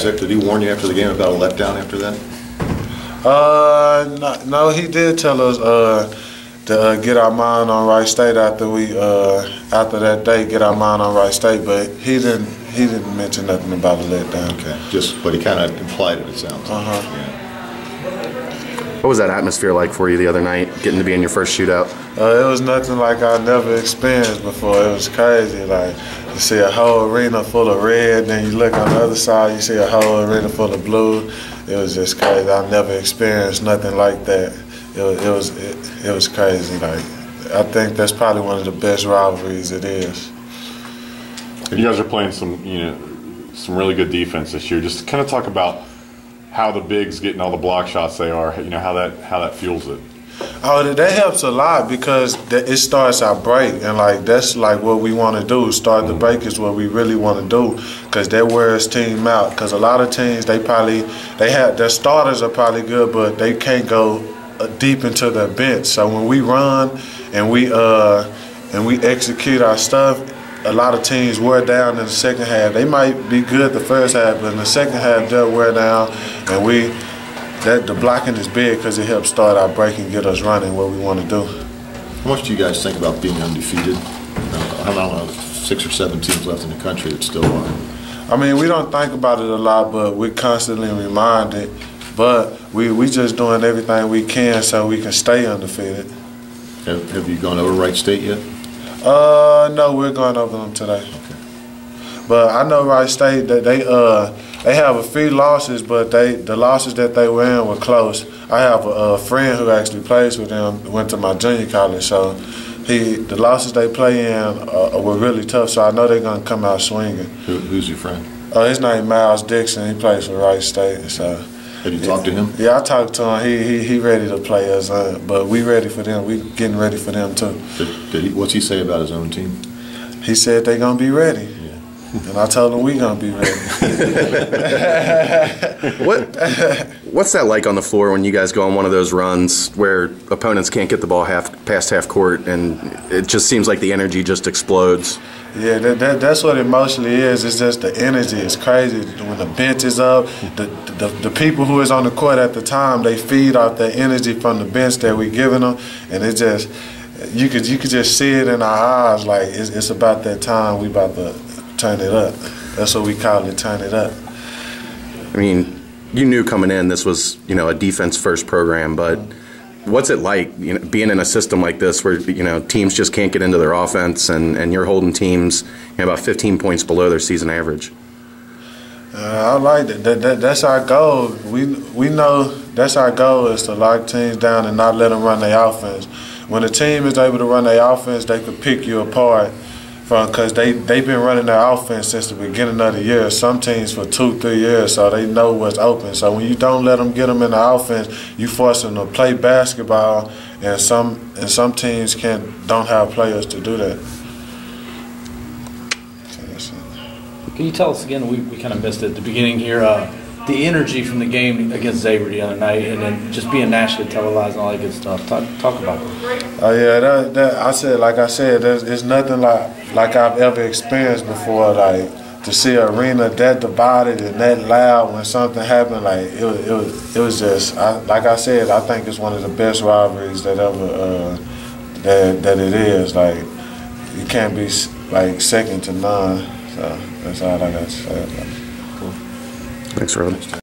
Did he warn you after the game about a letdown after that? No, he did tell us to get our mind on Wright State after that day, get our mind on Wright State, but he didn't mention nothing about a letdown. Okay, but he kind of implied it sounds like. Yeah. What was that atmosphere like for you the other night, getting to be in your first shootout? It was nothing like I never experienced before. It was crazy. Like, you see a whole arena full of red, then you look on the other side, you see a whole arena full of blue. It was just crazy. I never experienced nothing like that. It was crazy. Like, I think that's probably one of the best rivalries it is. You guys are playing some really good defense this year. Just kind of talk about how the bigs getting all the block shots they are. How that fuels it. Oh, that helps a lot because it starts our break, and that's what we want to do. Start the break is what we really want to do, because that wears team out. Because a lot of teams they have their starters are probably good, but they can't go deep into their bench. So when we run and we execute our stuff, a lot of teams wear down in the second half. They might be good the first half, but in the second half they'll wear down, and the blocking is big because it helps start our break and get us running what we want to do. How much do you guys think about being undefeated? I don't know, 6 or 7 teams left in the country that still are. I mean, we don't think about it a lot, but we're constantly reminded. But we just doing everything we can so we can stay undefeated. Have you gone over Wright State yet? No, we're going over them today. Okay. But I know Wright State that they have a few losses, but the losses that they were in were close. I have a friend who actually plays with them, went to my junior college, so the losses they play in were really tough. So I know they're gonna come out swinging. Who's your friend? His name Miles Dixon. He plays for Wright State. So. Have you talked to him? Yeah, I talked to him. He ready to play us, but we ready for them. We getting ready for them too. What's he say about his own team? He said they gonna be ready. Yeah. And I told him we gonna be ready. What's that like on the floor when you guys go on one of those runs where opponents can't get the ball past half court, and it just seems like the energy just explodes? Yeah, that's what it mostly is. It's just the energy. It's crazy. When the bench is up, the people who is on the court at the time, they feed off that energy from the bench that we giving them, and it just you could just see it in our eyes. Like it's about that time. We about to turn it up. That's what we call it, turn it up. I mean, you knew coming in this was a defense first program, but what's it like being in a system like this where teams just can't get into their offense and you're holding teams about 15 points below their season average? I like it. That's our goal. We know that's our goal, is to lock teams down and not let them run their offense. When a team is able to run their offense, they could pick you apart because they've been running their offense since the beginning of the year. Some teams for 2-3 years, so they know what's open. So when you don't let them get them in the offense, you force them to play basketball, and some teams don't have players to do that. Can you tell us again? We kind of missed it at the beginning here. The energy from the game against Xavier the other night, and then just being nationally televised and all that good stuff. Talk about that. Oh yeah, like I said, it's nothing like I've ever experienced before. Like to see an arena that divided and that loud when something happened. Like it was just like I said. I think it's one of the best rivalries that ever that it is. Like you can't be like second to none. So that's all I got to say about it. Thanks, Ruben.